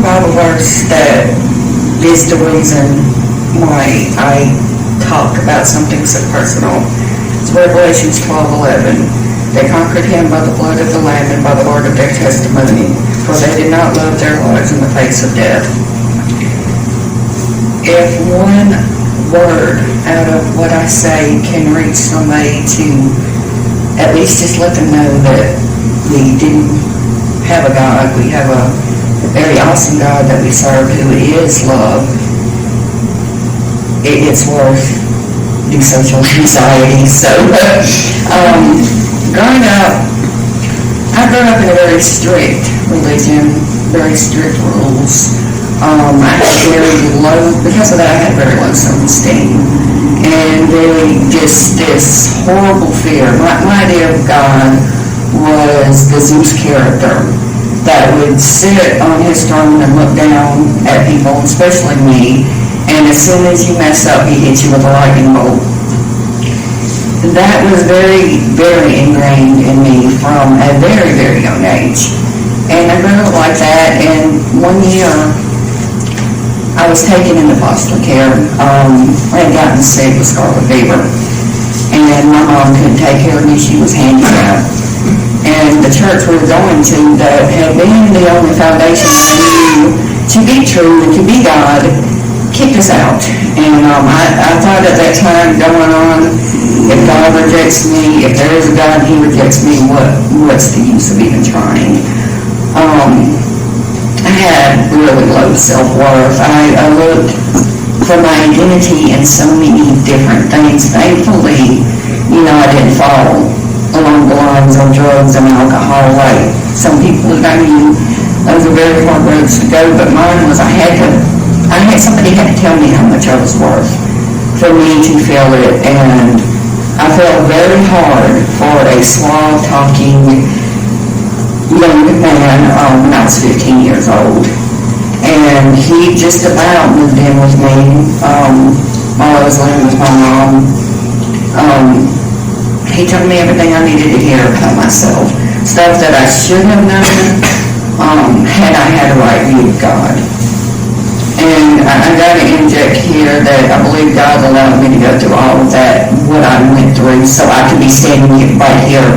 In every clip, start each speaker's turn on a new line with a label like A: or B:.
A: Bible verse that is the reason why I talk about something so personal. It's Revelations 12:11. They conquered him by the blood of the Lamb and by the word of their testimony, for they did not love their lives in the face of death. If one word out of what I say can reach somebody to at least just let them know that we do have a God, we have a very awesome God that we serve who is love, it's worth the social anxiety. So, growing up, I grew up in a very strict religion, very strict rules. I had very low, because of that I had very low self-esteem, and really just this horrible fear. My idea of God was the Zeus character that would sit on his throne and look down at people, especially me, and as soon as you mess up, he hits you with a lightning bolt. That was very, very ingrained in me from a very, very young age. And I grew up like that, and one year, I was taken into foster care. I had gotten sick with scarlet fever, and my mom couldn't take care of me. She was handicapped. And the church we were going to that had been the only foundation I knew to be true and to be God kicked us out. And I thought at that time going on, if God rejects me, if there is a God and he rejects me, what's the use of even trying? I had really low self-worth. I looked for my identity in so many different things. Thankfully, I didn't fall along the lines of drugs and alcohol like some people. Those are very hard roads to go, but mine was somebody had to tell me how much I was worth for me to feel it, and I felt very hard for a suave-talking young man when I was 15 years old, and he just about moved in with me while I was living with my mom. He told me everything I needed to hear about myself, stuff that I should have known had I had a right view of God. And I got to interject here that I believe God allowed me to go through all of that, what I went through, so I could be standing right here,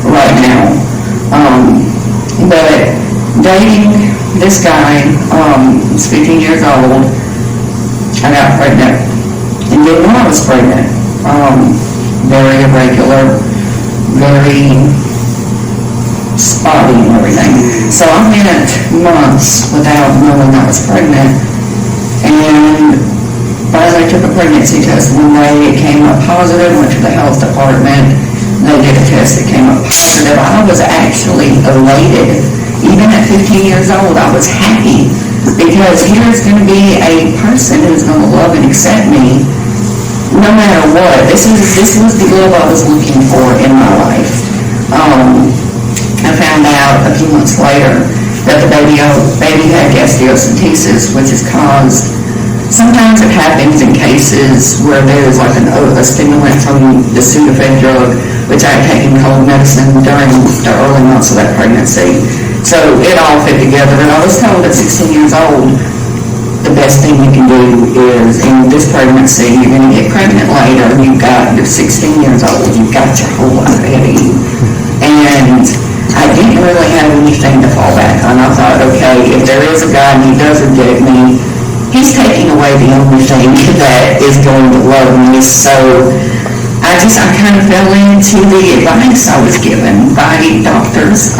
A: right now. But dating this guy, was 15 years old, I got pregnant. And didn't know I was pregnant. Very irregular, very spotty and everything. So I went months without knowing I was pregnant. And finally I took a pregnancy test one day. It came up positive, went to the health department. They did a test that came up positive. I was actually elated. Even at 15 years old, I was happy because here's going to be a person who's going to love and accept me no matter what. This was the love I was looking for in my life. I found out a few months later that the baby had gastroenteritis, which is caused. Sometimes it happens in cases where there's like a stimulant from the Sudafed drug, which I had taken cold medicine during the early months of that pregnancy. So it all fit together. And I was told at 16 years old, the best thing you can do is in this pregnancy, you're going to get pregnant later. You're 16 years old. You've got your whole life ahead of you. And I didn't really have anything to fall back on. I thought, okay, if there is a God and he does reject me, he's taking away the only thing that is going to love me. So I kind of fell into the advice I was given by doctors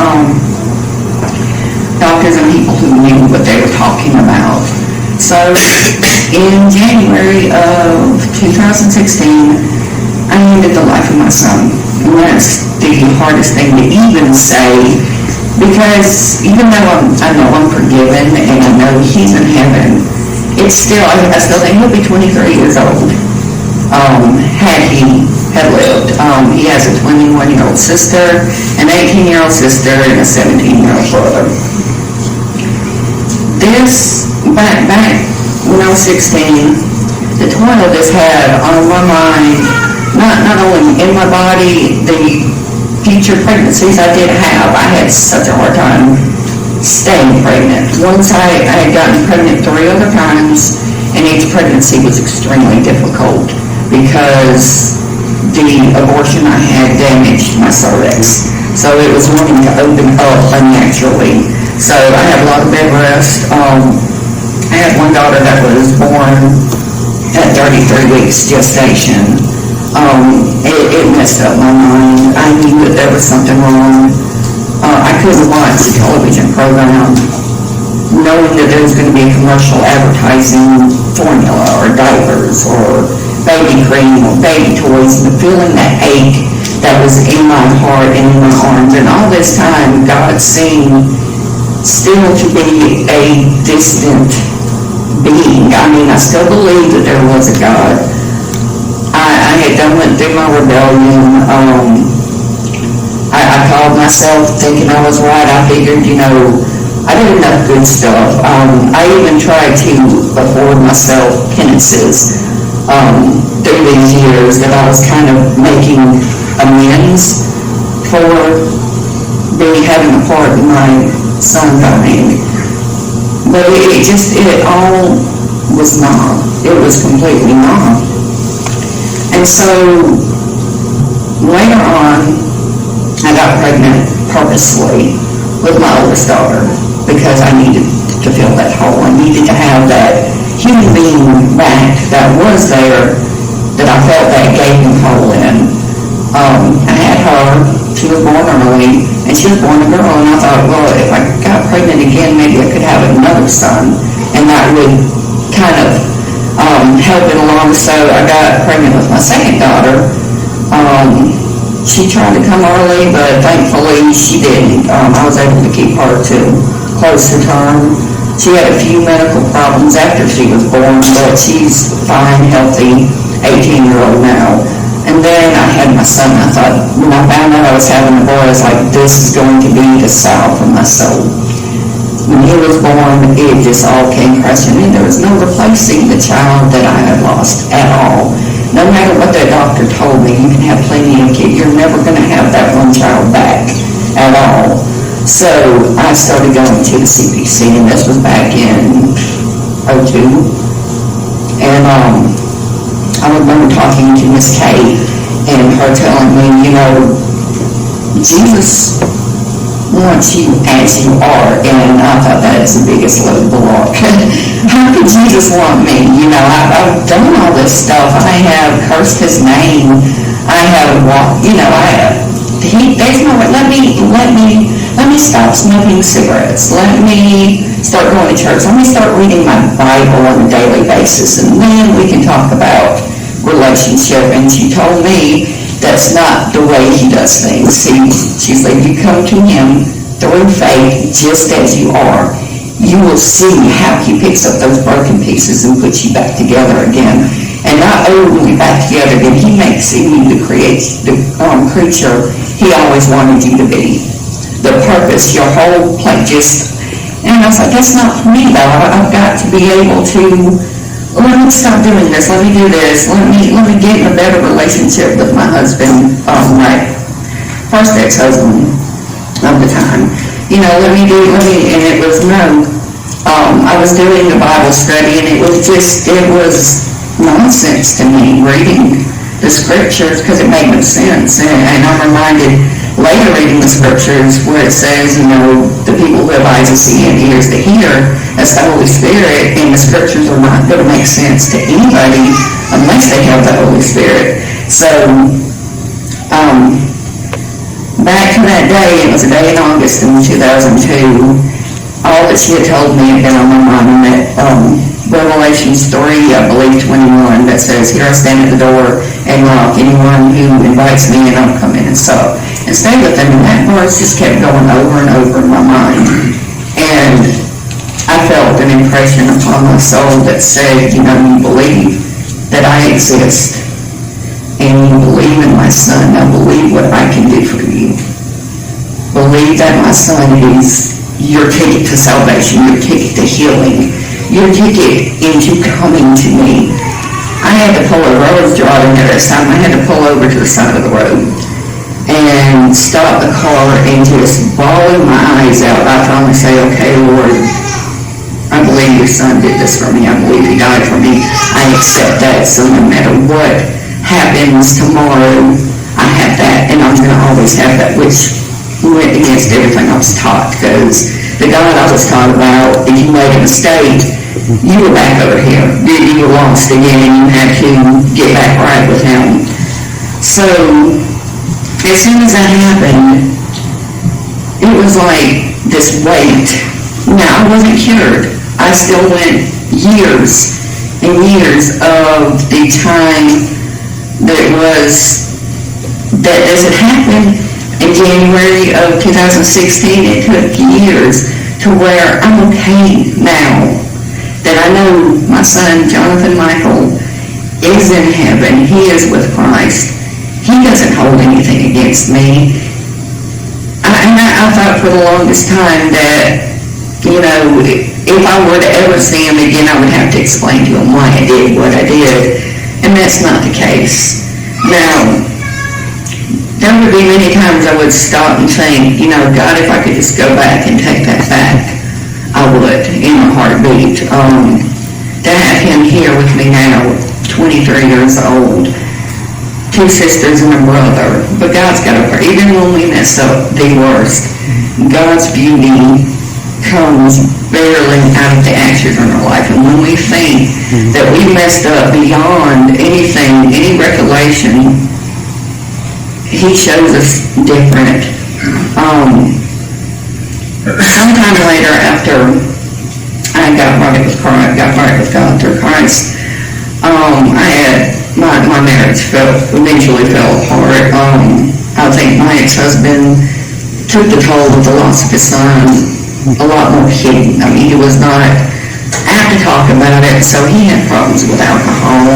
A: and people who knew what they were talking about. So in January of 2016, I ended the life of my son. And that's the hardest thing to even say, because even though I know I'm forgiven and I know he's in heaven, it's still, I still think he'll be 23 years old had he lived. He has a 21-year-old sister, an 18-year-old sister, and a 17-year-old brother. Back when I was 16, the toil this had on my mind, not only in my body, the future pregnancies I did have, I had such a hard time staying pregnant. Once I had gotten pregnant 3 other times, and each pregnancy was extremely difficult because the abortion I had damaged my cervix. So it was wanting to open up unnaturally. So I had a lot of bed rest. I had one daughter that was born at 33 weeks gestation. It messed up my mind. I knew that there was something wrong. I couldn't watch a television program knowing that there was going to be a commercial advertising formula or diapers or baby cream or baby toys, and feeling that ache that was in my heart and in my arms. And all this time, God seemed still to be a distant being. I mean, I still believed that there was a God. I had went through my rebellion. I called myself thinking I was right. I figured, I did enough good stuff. I even tried to afford myself penances through these years that I was kind of making amends for having a part in my son dying. But it all was not. It was completely not. And so later on, I got pregnant purposely with my oldest daughter because I needed to fill that hole. I needed to have that human being back that was there, that I felt that gaping hole in. I had her. She was born early, and she was born a girl, and I thought, well, if I got pregnant again, maybe I could have another son, and that would kind of help it along. So I got pregnant with my second daughter. She tried to come early, but thankfully she didn't. I was able to keep her to close to term. She had a few medical problems after she was born, but she's fine, healthy, 18-year-old now. And then I had my son. I thought, when I found out I was having a boy, I was like, this is going to be the salve for my soul. When he was born, it just all came crashing in. There was no replacing the child that I had lost at all. No matter what that doctor told me, you can have plenty of kids. You're never going to have that one child back at all. So I started going to the CPC, and this was back in 2002. And I remember talking to Miss Kay and her telling me, Jesus wants you as you are. And I thought that's the biggest load of the rock. How could Jesus want me? I've done all this stuff. I have cursed his name. I have walked, there's no way. Let me stop smoking cigarettes. Let me start going to church. Let me start reading my Bible on a daily basis, and then we can talk about relationship. And she told me that's not the way he does things. She's like, you come to him through faith just as you are. You will see how he picks up those broken pieces and puts you back together again. And not only back together, but he makes you the creature he always wanted you to be. The purpose, your whole and I was like, that's not for me though. I've got to be able to, let me stop doing this, let me do this, let me get in a better relationship with my husband, my first ex-husband of the time. And it was no. I was doing a Bible study, and it was nonsense to me, reading the scriptures, because it made no sense. And I'm reminded later reading the scriptures where it says, the people who have eyes to see and ears to hear, that's the Holy Spirit, and the scriptures are not going to make sense to anybody unless they have the Holy Spirit. So, back to that day, it was a day in August in 2002, all that she had told me had been on my mind, and that Revelations 3, I believe 21, that says, here I stand at the door and knock. Anyone who invites me in, I'll come in and sup and stay with them. And that verse just kept going over and over in my mind. And I felt an impression upon my soul that said, you believe that I exist, and you believe in my son. Now believe what I can do for you. Believe that my son is your ticket to salvation, your ticket to healing, your ticket into coming to me. I had to pull over. I was driving at this time. I had to pull over to the side of the road. and stop the car and just bawling my eyes out. I finally say, okay, Lord, I believe your son did this for me. I believe he died for me. I accept that. So no matter what happens tomorrow, I have that, and I'm going to always have that, which went against everything I was taught, because the God I was taught about, if you made a mistake, you were back over here. You were lost again, and you had to get back right with him. So as soon as that happened, it was like this weight. Now, I wasn't cured. I still went years and years of the time that it was, that as it happened in January of 2016, it took years to where I'm okay now. That I know my son, Jonathan Michael, is in heaven. He is with Christ. He doesn't hold anything against me. I thought for the longest time that, you know, if I were to ever see him again, I would have to explain to him why I did what I did. And that's not the case. Now, there would be many times I would stop and think, you know, God, if I could just go back and take that back, I would, in a heartbeat. To have him here with me now, 23 years old, 2 sisters and a brother. But God's got a, even when we mess up the worst, God's beauty comes barely out of the ashes in our life. And when we think that we messed up beyond anything, any recollection, he shows us different. Sometime later, after I got right with God through Christ, I had my marriage eventually fell apart. I think my ex-husband took the toll of the loss of his son a lot more hidden. I mean, he was not apt to talk about it, so he had problems with alcohol.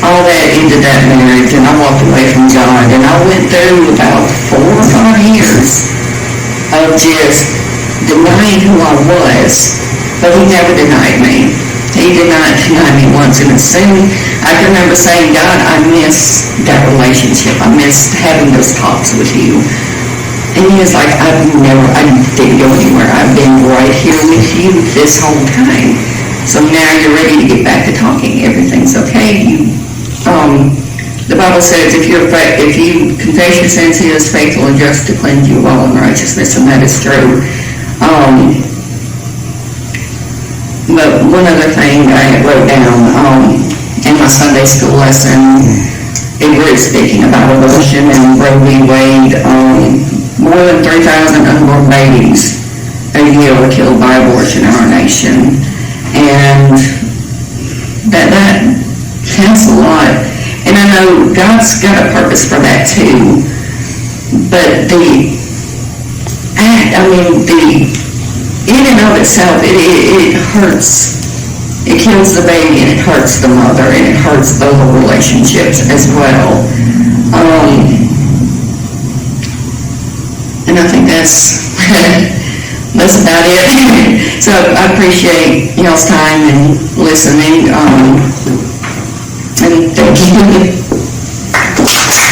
A: All that ended that marriage, and I walked away from God, and I went through about 4 or 5 years of just denying who I was, but he never denied me. He did not deny me once, and as soon I can remember saying, God, I miss that relationship. I miss having those talks with you. And he was like, I didn't go anywhere. I've been right here with you this whole time. So now you're ready to get back to talking. Everything's okay. The Bible says if you confess your sins, he is faithful and just to cleanse you of all unrighteousness, and that is true. But one other thing I wrote down in my Sunday school lesson, it was speaking about abortion and Roe v. Wade. More than 3,000 unborn babies a year were killed by abortion in our nation. And that's a lot. And I know God's got a purpose for that too. But the act, in and of itself, it hurts. It kills the baby, and it hurts the mother, and it hurts the whole relationships as well. And I think that's about it. So I appreciate y'all's time and listening. And thank you.